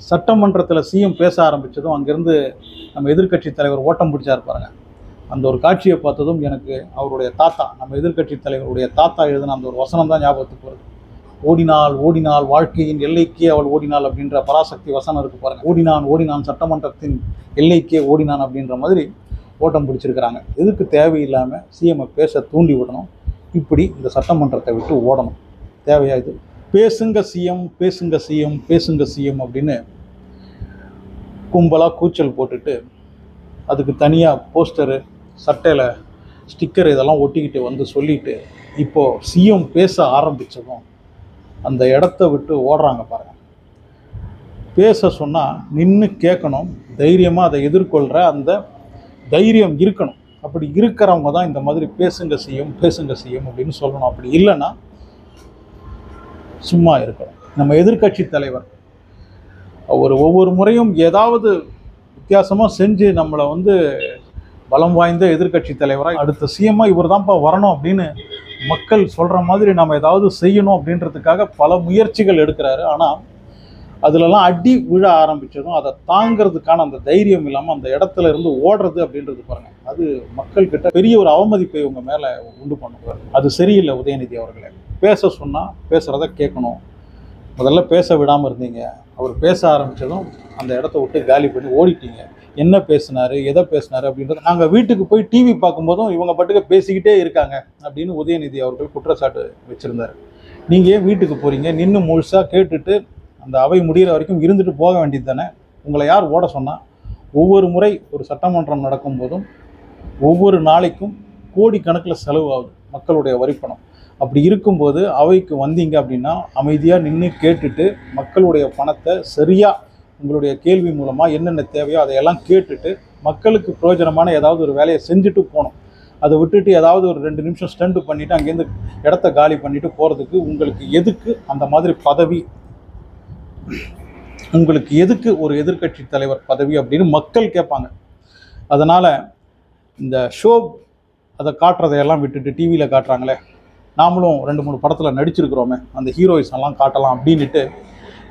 சட்டமன்றத்தில் சிஎம் பேச ஆரம்பித்ததும் அங்கேருந்து நம்ம எதிர்க்கட்சி தலைவர் ஓட்டம் பிடிச்சாரு பாருங்க. அந்த ஒரு காட்சியை பார்த்ததும் எனக்கு அவருடைய தாத்தா, நம்ம எதிர்க்கட்சி தலைவருடைய தாத்தா எழுதின அந்த ஒரு வசனம் தான் ஞாபகத்துக்கு வருது. ஓடினாள் ஓடினாள் வாழ்க்கையின் எல்லைக்கே அவள் ஓடினாள் அப்படின்ற பராசக்தி வசனம் இருக்குது பாருங்கள். ஓடினான் ஓடினான் சட்டமன்றத்தின் எல்லைக்கே ஓடினான் அப்படின்ற மாதிரி ஓட்டம் பிடிச்சிருக்கிறாங்க. எதுக்கு தேவையில்லாமல் சிஎம்ஐ பேச தூண்டி விடணும், இப்படி இந்த சட்டமன்றத்தை விட்டு ஓடணும்? தேவையா இது? பேசுங்க சிஎம் பேசுங்க சிஎம் பேசுங்க சிஎம் அப்படின்னு கும்பலாக கூச்சல் போட்டுட்டு அதுக்கு தனியாக போஸ்டரு, சட்டையில் ஸ்டிக்கர் இதெல்லாம் ஒட்டிக்கிட்டு வந்து சொல்லிட்டு இப்போது சிஎம் பேச ஆரம்பித்ததும் அந்த இடத்த விட்டு ஓடுறாங்க பாருங்கள். பேச சொன்னால் நின்று கேட்கணும், தைரியமாக அதை எதிர்கொள்கிற அந்த தைரியம் இருக்கணும். அப்படி இருக்கிறவங்க தான் இந்த மாதிரி பேசுங்க சிஎம் பேசுங்க சிஎம் அப்படின்னு சொல்லணும். அப்படி இல்லைன்னா சும்மா இருக்கணும். நம்ம எதிர்க்கட்சி தலைவர் ஒவ்வொரு முறையும் ஏதாவது வித்தியாசமாக செஞ்சு நம்மளை பலம் வாய்ந்த எதிர்க்கட்சி தலைவராக அடுத்த சிஎம்மாக இவர் தான்ப்பா வரணும் அப்படின்னு மக்கள் சொல்கிற மாதிரி நம்ம ஏதாவது செய்யணும் அப்படின்றதுக்காக பல முயற்சிகள் எடுக்கிறாரு. ஆனால் அதிலெல்லாம் அடி விழ ஆரம்பித்ததும் அதை தாங்கிறதுக்கான அந்த தைரியம் இல்லாமல் அந்த இடத்துல இருந்து ஓடுறது அப்படின்றது பாருங்கள், அது மக்கள்கிட்ட பெரிய ஒரு அவமதிப்பை உங்கள் மேலே உண்டு பண்ணுவார். அது சரியில்லை. உதயநிதி அவர்களே, பேச சொன்னால் பேசுகிறத கேட்கணும். முதல்ல பேச விடாமல் இருந்தீங்க, அவர் பேச ஆரம்பித்ததும் அந்த இடத்த விட்டு காலி பண்ணி ஓடிட்டீங்க. என்ன பேசினார், எதை பேசினார் அப்படின்றது நாங்கள் வீட்டுக்கு போய் டிவி பார்க்கும்போதும் இவங்க பாட்டுக்கு பேசிக்கிட்டே இருக்காங்க அப்படின்னு உதயநிதி அவர்கள் குற்றச்சாட்டு வச்சுருந்தார். நீங்கள் ஏன் வீட்டுக்கு போகிறீங்க? நின்று முழுசாக கேட்டுட்டு அந்த அவை முடிகிற வரைக்கும் இருந்துட்டு போக வேண்டியது தானே. உங்களை யார் ஓட சொன்னால்? ஒவ்வொரு முறை ஒரு சட்டமன்றம் நடக்கும்போதும் ஒவ்வொரு நாளைக்கும் கோடிக்கணக்கில் செலவு ஆகுது மக்களுடைய வரிப்பணம். அப்படி இருக்கும்போது அவைக்கு வந்தீங்க அப்படின்னா அமைதியாக நின்று கேட்டுட்டு மக்களுடைய பணத்தை சரியாக உங்களுடைய கேள்வி மூலமாக என்னென்ன தேவையோ அதையெல்லாம் கேட்டுட்டு மக்களுக்கு பிரயோஜனமான ஏதாவது ஒரு வேலையை செஞ்சுட்டு போகணும். அதை விட்டுட்டு ஏதாவது ஒரு 2 நிமிஷம் ஸ்டண்ட் பண்ணிவிட்டு அங்கேருந்து இடத்த காலி பண்ணிவிட்டு போகிறதுக்கு உங்களுக்கு எதுக்கு அந்த மாதிரி பதவி? உங்களுக்கு எதுக்கு ஒரு எதிர்க்கட்சி தலைவர் பதவி அப்படின்னு மக்கள் கேட்பாங்க. அதனால் இந்த ஷோ அதை காட்டுறதையெல்லாம் விட்டுட்டு டிவியில் காட்டுறாங்களே, நாமளும் 2-3 படத்தில் நடிச்சிருக்கிறோமே, அந்த ஹீரோயிஸ் எல்லாம் காட்டலாம் அப்படின்ட்டு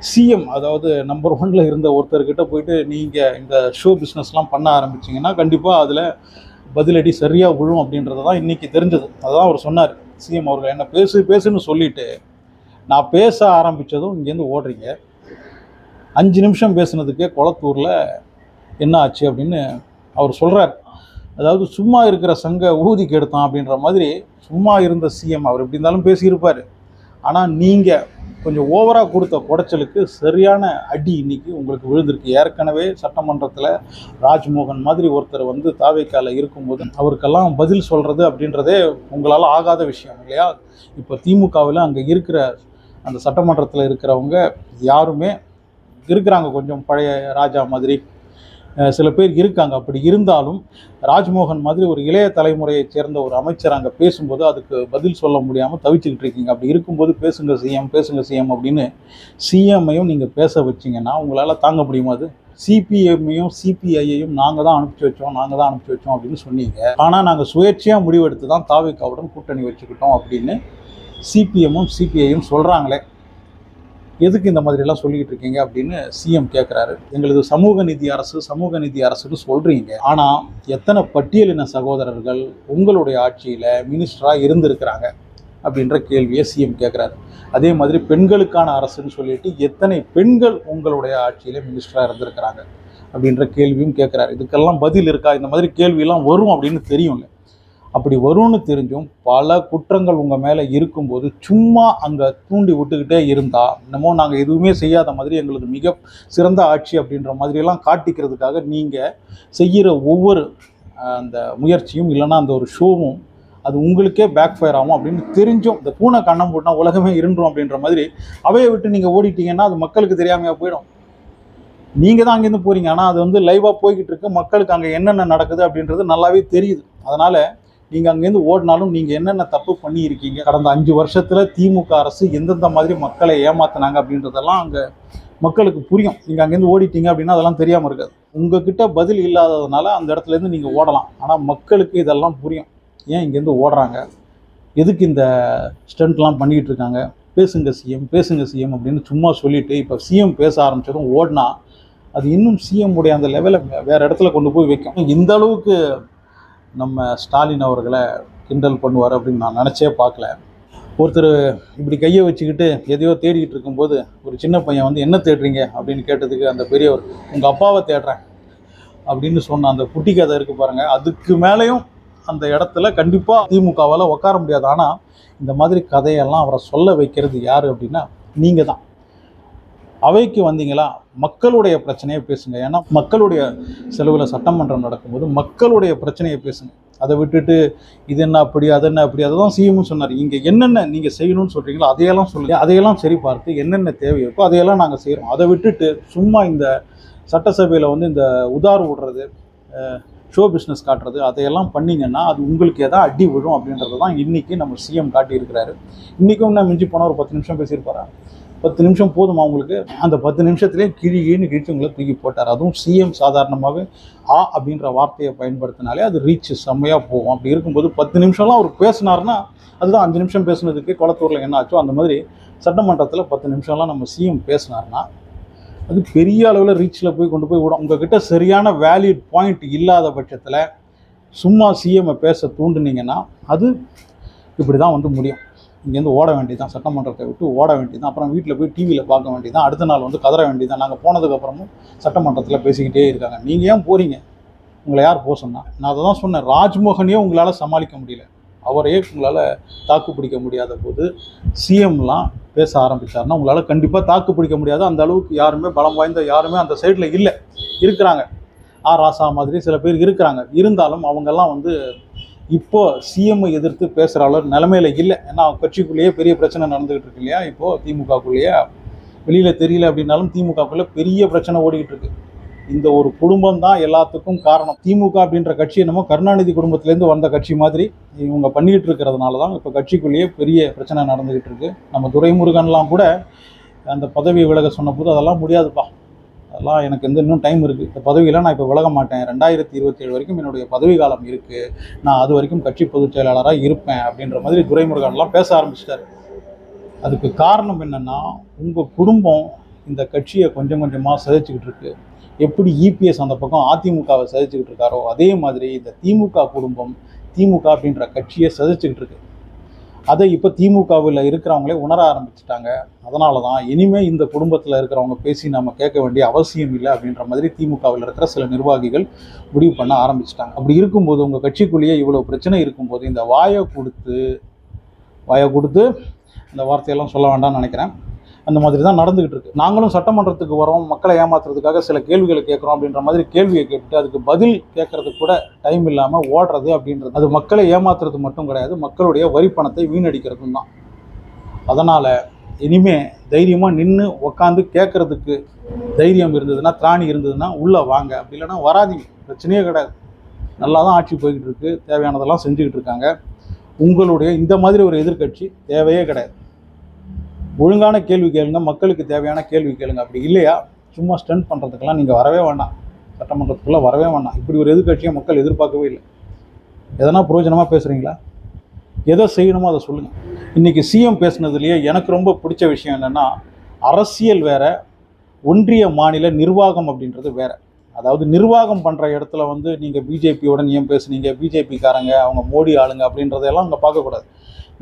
சிஎம், அதாவது நம்பர் 1ல் இருந்த ஒருத்தர்கிட்ட போயிட்டு நீங்கள் இந்த ஷோ பிஸ்னஸ்லாம் பண்ண ஆரம்பிச்சிங்கன்னா கண்டிப்பாக அதில் பதிலடி சரியாக விழும் அப்படின்றது தான் இன்றைக்கி தெரிஞ்சது. அதுதான் அவர் சொன்னார். சிஎம் அவர்கள் என்ன பேசுன்னு சொல்லிவிட்டு நான் பேச ஆரம்பித்ததும் இங்கேருந்து ஓடுறீங்க. 5 நிமிஷம் பேசுனதுக்கே குளத்தூரில் என்ன ஆச்சு அப்படின்னு அவர் சொல்கிறார். அதாவது சும்மா இருக்கிற சங்க ஊதிக்கு எடுத்தான் அப்படின்ற மாதிரி சும்மா இருந்த சிஎம் அவர் எப்படி இருந்தாலும் பேசியிருப்பார். ஆனால் நீங்கள் கொஞ்சம் ஓவராக கொடுத்த குடைச்சலுக்கு சரியான அடி இன்னைக்கு உங்களுக்கு விழுந்திருக்கு. ஏற்கனவே சட்டமன்றத்தில் ராஜ்மோகன் மாதிரி ஒருத்தர் தாவேக்கால இருக்கும்போது அவருக்கெல்லாம் பதில் சொல்கிறது அப்படின்றதே உங்களால் ஆகாத விஷயம் இல்லையா? இப்போ திமுகவில் அங்கே இருக்கிற அந்த சட்டமன்றத்தில் இருக்கிறவங்க யாருமே இருக்கிறாங்க, கொஞ்சம் பழைய ராஜா மாதிரி சில பேர் இருக்காங்க. அப்படி இருந்தாலும் ராஜ்மோகன் மாதிரி ஒரு இளைய தலைமுறையைச் சேர்ந்த ஒரு அமைச்சர் அங்கே பேசும்போது அதுக்கு பதில் சொல்ல முடியாமல் தவிச்சுக்கிட்டு இருக்கீங்க. அப்படி இருக்கும்போது பேசுங்க சிஎம் அப்படின்னு சிஎம்ஐயும் நீங்கள் பேச வச்சிங்கன்னா உங்களால் தாங்க முடியுமா? அது சிபிஎம்மையும் சிபிஐயையும் நாங்கள் தான் அனுப்பிச்சி வச்சோம் அப்படின்னு சொன்னீங்க. ஆனால் நாங்கள் சுயேட்சையாக முடிவெடுத்து தான் தாவேக்காவுடன் கூட்டணி வச்சுக்கிட்டோம் அப்படின்னு சிபிஎம்மும் சிபிஐயும் சொல்கிறாங்களே. எதுக்கு இந்த மாதிரிலாம் சொல்லிக்கிட்டு இருக்கீங்க அப்படின்னு சிஎம் கேட்குறாரு. எங்களது சமூக நீதி அரசுன்னு சொல்கிறீங்க, ஆனால் எத்தனை பட்டியலின சகோதரர்கள் உங்களுடைய ஆட்சியில் மினிஸ்டராக இருந்திருக்கிறாங்க அப்படின்ற கேள்வியை சிஎம் கேட்குறாரு. அதே மாதிரி பெண்களுக்கான அரசுன்னு சொல்லிட்டு எத்தனை பெண்கள் உங்களுடைய ஆட்சியில் மினிஸ்டராக இருந்திருக்கிறாங்க அப்படின்ற கேள்வியும் கேட்குறாரு. இதுக்கெல்லாம் பதில் இருக்கா? இந்த மாதிரி கேள்வியெல்லாம் வரும் அப்படின்னு தெரியும்ல. அப்படி வரும்னு தெரிஞ்சும் பல குற்றங்கள் உங்கள் மேலே இருக்கும்போது சும்மா அங்கே தூண்டி விட்டுக்கிட்டே இருந்தால் இன்னமோ நாங்கள் எதுவுமே செய்யாத மாதிரி எங்களுக்கு மிக சிறந்த ஆட்சி அப்படின்ற மாதிரியெல்லாம் காட்டிக்கிறதுக்காக நீங்கள் செய்கிற ஒவ்வொரு அந்த முயற்சியும் இல்லைன்னா அந்த ஒரு ஷோவும் அது உங்களுக்கே பேக் ஃபயர் ஆகும் அப்படின்னு தெரிஞ்சும் இந்த பூனை கண்ணம் போட்டால் உலகமே இருண்டுரும் அப்படின்ற மாதிரி அவையை விட்டு நீங்கள் ஓடிட்டீங்கன்னா அது மக்களுக்கு தெரியாமையாக போயிடும். நீங்கள் தான் அங்கேருந்து போகிறீங்க, ஆனால் அது லைவாக போய்கிட்டு இருக்கு. மக்களுக்கு அங்கே என்னென்ன நடக்குது அப்படின்றது நல்லாவே தெரியுது. அதனால் நீங்கள் அங்கேருந்து ஓடினாலும் நீங்கள் என்னென்ன தப்பு பண்ணியிருக்கீங்க, கடந்த 5 வருஷத்தில் திமுக அரசு எந்தெந்த மாதிரி மக்களை ஏமாத்தினாங்க அப்படின்றதெல்லாம் அங்கே மக்களுக்கு புரியும். நீங்கள் அங்கேருந்து ஓடிட்டீங்க அப்படின்னா அதெல்லாம் தெரியாமல் இருக்காது. உங்ககிட்ட பதில் இல்லாததுனால அந்த இடத்துலேருந்து நீங்கள் ஓடலாம். ஆனால் மக்களுக்கு இதெல்லாம் புரியும். ஏன் இங்கேருந்து ஓடுறாங்க, எதுக்கு இந்த ஸ்டண்ட்லாம் பண்ணிக்கிட்டு இருக்காங்க, பேசுங்க சிஎம் பேசுங்க சிஎம் அப்படின்னு சும்மா சொல்லிவிட்டு இப்போ சிஎம் பேச ஆரம்பித்ததும் ஓடினா அது இன்னும் சிஎம் உடைய அந்த லெவலை வேறு இடத்துல கொண்டு போய் வைக்கும். இந்த அளவுக்கு நம்ம ஸ்டாலின் அவர்களை கிண்டல் பண்ணுவார் அப்படின்னு நான் நினச்சே பார்க்கல. ஒருத்தர் இப்படி கையை வச்சுக்கிட்டு எதையோ தேடிக்கிட்டு இருக்கும்போது ஒரு சின்ன பையன் வந்து என்ன தேடுறீங்க அப்படின்னு கேட்டதுக்கு அந்த பெரியவர் உங்கள் அப்பாவை தேடுறேன் அப்படின்னு சொன்ன அந்த குட்டி கதை இருக்குது பாருங்கள். அதுக்கு மேலேயும் அந்த இடத்துல கண்டிப்பாக திமுகவால் உட்கார முடியாது. ஆனால் இந்த மாதிரி கதையெல்லாம் அவரை சொல்ல வைக்கிறது யார் அப்படின்னா நீங்கள் தான். அவைக்கு வந்தீங்களா, மக்களுடைய பிரச்சனையை பேசுங்க. ஏன்னா மக்களுடைய செலவில் சட்டமன்றம் நடக்கும்போது மக்களுடைய பிரச்சனையை பேசுங்க. அதை விட்டுட்டு இது என்ன அப்படி அது என்ன அப்படி, அதை தான் சிஎம்னு சொன்னார். இங்கே என்னென்ன நீங்கள் செய்யணும்னு சொல்கிறீங்களோ அதையெல்லாம் சொல்லுங்கள், அதையெல்லாம் சரி பார்த்து என்னென்ன தேவை இருக்கோ அதையெல்லாம் நாங்கள் செய்கிறோம். அதை விட்டுட்டு சும்மா இந்த சட்டசபையில் வந்து இந்த உதாறு விடுறது, ஷோ பிஸ்னஸ் காட்டுறது, அதையெல்லாம் பண்ணிங்கன்னா அது உங்களுக்கு எதாவது அடி விழும் அப்படின்றது தான் இன்றைக்கி நம்ம சிஎம் காட்டியிருக்கிறாரு. இன்றைக்கும் நான் மிஞ்சி போனால் ஒரு 10 நிமிஷம் பேசியிருப்பாரா? 10 நிமிஷம் போதுமா உங்களுக்கு? அந்த 10 நிமிஷத்துலேயே கிழிச்சு உங்களை தூக்கி போட்டார். அதுவும் சிஎம் சாதாரணமாகவே அப்படின்ற வார்த்தையை பயன்படுத்தினாலே அது ரீச் செம்மையாக போகும். அப்படி இருக்கும்போது 10 நிமிஷம்லாம் அவர் பேசினார்னா அதுதான் 5 நிமிஷம் பேசுனதுக்கு குளத்தூரில் என்ன ஆச்சோ அந்த மாதிரி சட்டமன்றத்தில் 10 நிமிஷம்லாம் நம்ம சிஎம் பேசினார்னா அது பெரிய அளவில் ரீச்சில் போய் கொண்டு போய் விடும். உங்ககிட்ட சரியான வேலிட் பாயிண்ட் இல்லாத பட்சத்தில் சும்மா சிஎம்மை பேச தூண்டுனீங்கன்னா அது இப்படி தான் வந்து முடியும். இங்கேருந்து ஓட வேண்டியதான், சட்டமன்றத்தை விட்டு ஓட வேண்டியதான், அப்புறம் வீட்டில் போய் டிவியில் பார்க்க வேண்டியதான், அடுத்த நாள் வந்து கதற வேண்டியதான். நாங்கள் போனதுக்கப்புறமும் சட்டமன்றத்தில் பேசிக்கிட்டே இருக்காங்க. நீங்கள் ஏன் போகிறீங்க? உங்களை யார் போக சொன்னா? நான் அதை தான் சொன்னேன். ராஜ்மோகனையே உங்களால் சமாளிக்க முடியல, அவரையே உங்களால் தாக்கு பிடிக்க முடியாத போது சிஎம்லாம் பேச ஆரம்பித்தார்னா உங்களால் கண்டிப்பாக தாக்கு பிடிக்க முடியாது. அந்த அளவுக்கு யாருமே பலம் வாய்ந்த யாருமே அந்த சைடில் இல்லை. இருக்கிறாங்க, ராசா மாதிரி சில பேர் இருக்கிறாங்க. இருந்தாலும் அவங்கெல்லாம் வந்து இப்போ சிஎம்ஐ எதிர்த்து பேசுகிற அளவு நிலைமையில் இல்லை. ஏன்னா கட்சிக்குள்ளேயே பெரிய பிரச்சனை நடந்துகிட்டு இருக்கு இல்லையா? இப்போது திமுகக்குள்ளேயே வெளியில் தெரியல அப்படின்னாலும் திமுகக்குள்ளே பெரிய பிரச்சனை ஓடிக்கிட்டு இருக்கு. இந்த ஒரு குடும்பம் தான் எல்லாத்துக்கும் காரணம். திமுக அப்படின்ற கட்சி என்னமோ கருணாநிதி குடும்பத்திலேருந்து வந்த கட்சி மாதிரி இவங்க பண்ணிக்கிட்டு இருக்கிறதுனால தான் இப்போ கட்சிக்குள்ளேயே பெரிய பிரச்சனை நடந்துக்கிட்டு இருக்கு. நம்ம துரைமுருகன்லாம் கூட அந்த பதவியை விலக சொன்னபோது அதெல்லாம் முடியாதுப்பா, அதெல்லாம் எனக்கு இன்னும் டைம் இருக்குது, இந்த பதவியெல்லாம் நான் இப்போ விலக மாட்டேன், 2027 வரைக்கும் என்னுடைய பதவி காலம் இருக்குது, நான் அது வரைக்கும் கட்சி பொதுச் செயலாளராக இருப்பேன் அப்படின்ற மாதிரி துரைமுருகன்லாம் பேச ஆரம்பிச்சிட்டாரு. அதுக்கு காரணம் என்னென்னா உங்கள் குடும்பம் இந்த கட்சியை கொஞ்சம் கொஞ்சமாக சிதைச்சிக்கிட்டு இருக்கு. எப்படி இபிஎஸ் அந்த பக்கம் அதிமுகவை சிதைச்சிக்கிட்டு இருக்காரோ அதே மாதிரி இந்த திமுக குடும்பம் திமுக அப்படின்ற கட்சியை சிதைச்சிக்கிட்டு இருக்கு. அதை இப்போ திமுகவில் இருக்கிறவங்களே உணர ஆரம்பிச்சிட்டாங்க. அதனால தான் இனிமேல் இந்த குடும்பத்தில் இருக்கிறவங்க பேசி நம்ம கேட்க வேண்டிய அவசியம் இல்லை அப்படின்ற மாதிரி திமுகவில் இருக்கிற சில நிர்வாகிகள் முடிவு பண்ண ஆரம்பிச்சிட்டாங்க. அப்படி இருக்கும்போது உங்கள் கட்சிக்குள்ளேயே இவ்வளோ பிரச்சனை இருக்கும்போது இந்த வாயை கொடுத்து இந்த வார்த்தையெல்லாம் சொல்ல வேண்டாம்னு நினைக்கிறேன். அந்த மாதிரி தான் நடந்துகிட்டு இருக்கு. நாங்களும் சட்டமன்றத்துக்கு வரோம், மக்களை ஏமாத்துறதுக்காக சில கேள்விகளை கேட்குறோம் அப்படின்ற மாதிரி கேள்வியை கேட்டுட்டு அதுக்கு பதில் கேட்கறதுக்கு கூட டைம் இல்லாமல் ஓடுறது அப்படின்றது அது மக்களை ஏமாத்துறது மட்டும் கிடையாது, மக்களுடைய வரி பணத்தை வீணடிக்கிறதும் தான். அதனால் இனிமே தைரியமாக நின்று உக்காந்து கேட்கறதுக்கு தைரியம் இருந்ததுன்னா, திராணி இருந்ததுன்னா உள்ளே வாங்க, அப்படி இல்லைன்னா வராதிங்க, பிரச்சனையே கிடையாது. நல்லா தான் ஆட்சி போய்கிட்டு இருக்கு, தேவையானதெல்லாம் செஞ்சுக்கிட்டு இருக்காங்க. உங்களுடைய இந்த மாதிரி ஒரு எதிர்க்கட்சி தேவையே கிடையாது. ஒழுங்கான கேள்வி கேளுங்க, மக்களுக்கு தேவையான கேள்வி கேளுங்க. அப்படி இல்லையா சும்மா ஸ்டண்ட் பண்ணுறதுக்கெல்லாம் நீங்கள் வரவே வேண்டாம், சட்டமன்றத்துக்குள்ளே வரவே வேண்டாம். இப்படி ஒரு எதிர்க்கட்சியை மக்கள் எதிர்பார்க்கவே இல்லை. எதனா பிரயோஜனமாக பேசுகிறீங்களா? எதை செய்யணுமோ அதை சொல்லுங்கள். இன்றைக்கி சிஎம் பேசுனதுலேயே எனக்கு ரொம்ப பிடிச்ச விஷயம் என்னென்னா, அரசியல் வேறு, ஒன்றிய மாநில நிர்வாகம் அப்படின்றது வேறு. அதாவது நிர்வாகம் பண்ணுற இடத்துல வந்து நீங்கள் பிஜேபியோட ஏன் பேசுனீங்க, பிஜேபிக்காரங்க அவங்க மோடி ஆளுங்க அப்படின்றதெல்லாம் அங்கே பார்க்கக்கூடாது.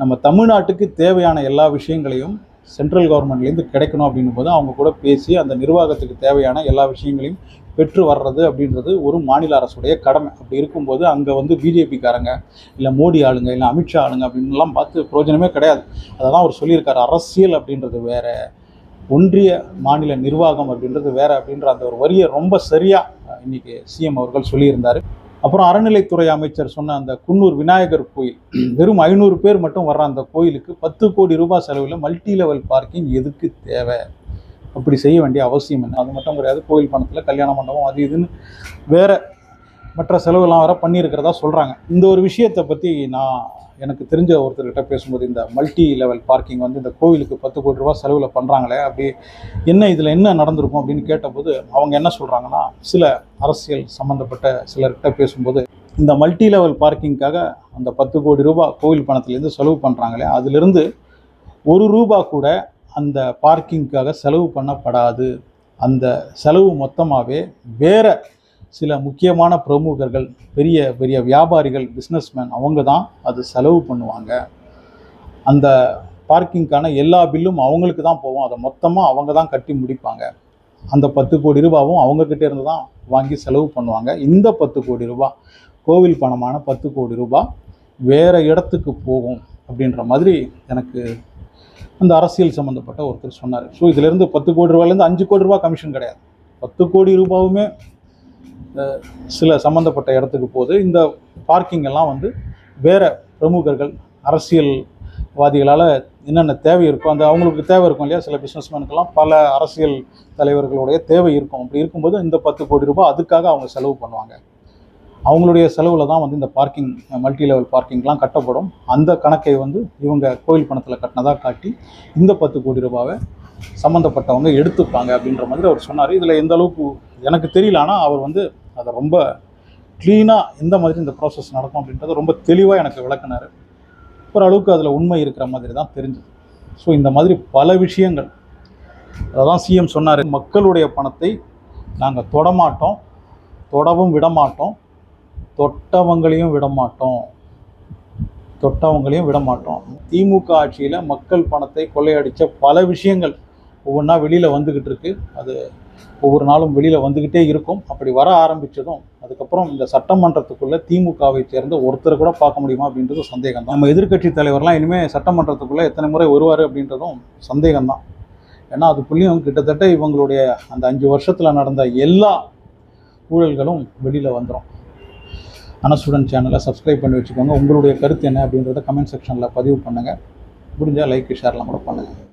நம்ம தமிழ்நாட்டுக்கு தேவையான எல்லா விஷயங்களையும் சென்ட்ரல் கவர்மெண்ட்லேருந்து கிடைக்கணும் அப்படின்னும் போது அவங்க கூட பேசி அந்த நிர்வாகத்துக்கு தேவையான எல்லா விஷயங்களையும் பெற்று வர்றது அப்படின்றது ஒரு மாநில அரசுடைய கடமை. அப்படி இருக்கும்போது அங்கே வந்து பிஜேபிக்காரங்க இல்லை மோடி ஆளுங்க இல்லை அமித்ஷா ஆளுங்க அப்படின்லாம் பார்த்து பிரயோஜனமே கிடையாது. அதை தான் அவர் சொல்லியிருக்காரு, அரசியல் அப்படின்றது வேறு, ஒன்றிய மாநில நிர்வாகம் அப்படின்றது வேறு அப்படின்ற அந்த ஒரு வரியை ரொம்ப சரியாக இன்றைக்கி சிஎம் அவர்கள் சொல்லியிருந்தார். அப்புறம் அறநிலைத்துறை அமைச்சர் சொன்ன அந்த குன்னூர் விநாயகர் கோயில், வெறும் 500 பேர் மட்டும் வர்ற அந்த கோயிலுக்கு 10 கோடி ரூபாய் செலவில் மல்டி லெவல் பார்க்கிங் எதுக்கு தேவை? அப்படி செய்ய வேண்டிய அவசியம் என்ன? அது மட்டும் கிடையாது, கோயில் பணத்தில் கல்யாண மண்டபம் அது இதுன்னு வேறு மற்ற செலவுலாம் வேறு பண்ணியிருக்கிறதா சொல்கிறாங்க. இந்த ஒரு விஷயத்தை பற்றி நான் எனக்கு தெரிஞ்ச ஒருத்தர்கிட்ட பேசும்போது, இந்த மல்டி லெவல் பார்க்கிங் வந்து இந்த கோவிலுக்கு 10 கோடி ரூபா செலவில் பண்ணுறாங்களே, அப்படி என்ன இதில் என்ன நடந்திருக்கும் அப்படின்னு கேட்டபோது அவங்க என்ன சொல்கிறாங்கன்னா, சில அரசியல் சம்மந்தப்பட்ட சிலர்கிட்ட பேசும்போது இந்த மல்டி லெவல் பார்க்கிங்காக அந்த 10 கோடி ரூபா கோவில் பணத்துலேருந்து செலவு பண்ணுறாங்களே, அதிலிருந்து ஒரு ரூபா கூட அந்த பார்க்கிங்காக செலவு பண்ணப்படாது. அந்த செலவு மொத்தமாகவே வேறு சில முக்கியமான பிரமுகர்கள், பெரிய பெரிய வியாபாரிகள், பிஸ்னஸ்மேன் அவங்க தான் அது செலவு பண்ணுவாங்க. அந்த பார்க்கிங்க்கான எல்லா பில்லும் அவங்களுக்கு தான் போகும். அதை மொத்தமாக அவங்க தான் கட்டி முடிப்பாங்க. அந்த 10 கோடி ரூபாவும் அவங்கக்கிட்ட இருந்து தான் வாங்கி செலவு பண்ணுவாங்க. இந்த 10 கோடி ரூபா, கோவில் பணமான 10 கோடி ரூபா வேறு இடத்துக்கு போகும் அப்படின்ற மாதிரி எனக்கு அந்த அரசியல் சம்மந்தப்பட்ட ஒருத்தர் சொன்னார். ஸோ இதிலேருந்து 10 கோடி ரூபாயிலேருந்து 5 கோடி ரூபா கமிஷன் கிடையாது. 10 கோடி ரூபாவுமே சில சம்மந்தப்பட்ட இடத்துக்கு போகுது. இந்த பார்க்கிங் எல்லாம் வந்து வேறு பிரமுகர்கள், அரசியல்வாதிகளால் என்னென்ன தேவை இருக்கோ அந்த அவங்களுக்கு தேவை இருக்கும் இல்லையா, சில பிஸ்னஸ்மேனுக்கெல்லாம் பல அரசியல் தலைவர்களுடைய தேவை இருக்கும். அப்படி இருக்கும்போது இந்த 10 கோடி ரூபாய் அதுக்காக அவங்க செலவு பண்ணுவாங்க. அவங்களுடைய செலவில் தான் வந்து இந்த பார்க்கிங், மல்டி லெவல் பார்க்கிங்லாம் கட்டப்படும். அந்த கணக்கை வந்து இவங்க கோயில் பணத்தில் கட்டினதாக காட்டி இந்த 10 கோடி ரூபாவை சம்மந்தப்பட்டவங்க எடுத்துப்பாங்க அப்படின்ற மாதிரி அவர் சொன்னார். இதில் எந்த அளவுக்கு எனக்கு தெரியல, ஆனால் அவர் வந்து அதை ரொம்ப க்ளீனாக எந்த மாதிரி இந்த ப்ராசஸ் நடக்கும் அப்படின்றத ரொம்ப தெளிவாக எனக்கு விளக்குனார். ஓரளவுக்கு அதில் உண்மை இருக்கிற மாதிரி தான் தெரிஞ்சுது. ஸோ இந்த மாதிரி பல விஷயங்கள், அதான் சிஎம் சொன்னார், மக்களுடைய பணத்தை நாங்கள் தொடமாட்டோம், தொடவும் விடமாட்டோம், தொட்டவங்களையும் விடமாட்டோம். திமுக ஆட்சியில் மக்கள் பணத்தை கொள்ளையடித்த பல விஷயங்கள் ஒவ்வொன்றா வெளியில் வந்துக்கிட்டு இருக்கு. அது ஒவ்வொரு நாளும் வெளியில் வந்துக்கிட்டே இருக்கும். அப்படி வர ஆரம்பித்ததும் அதுக்கப்புறம் இந்த சட்டமன்றத்துக்குள்ளே திமுகவை சேர்ந்த ஒருத்தரை கூட பார்க்க முடியுமா அப்படின்றது சந்தேகம் தான். நம்ம எதிர்க்கட்சி தலைவர்லாம் இனிமேல் சட்டமன்றத்துக்குள்ளே எத்தனை முறை வருவார் அப்படின்றதும் சந்தேகம்தான். ஏன்னா அதுக்குள்ளேயும் கிட்டத்தட்ட இவங்களுடைய அந்த 5 வருஷத்தில் நடந்த எல்லா ஊழல்களும் வெளியில் வந்துடும். அனசுடன் சேனலை சப்ஸ்கிரைப் பண்ணி வச்சுக்கோங்க. உங்களுடைய கருத்து என்ன அப்படின்றத கமெண்ட் செக்ஷனில் பதிவு பண்ணுங்கள். முடிஞ்சால் லைக் ஷேர்லாம் கூட பண்ணுங்கள்.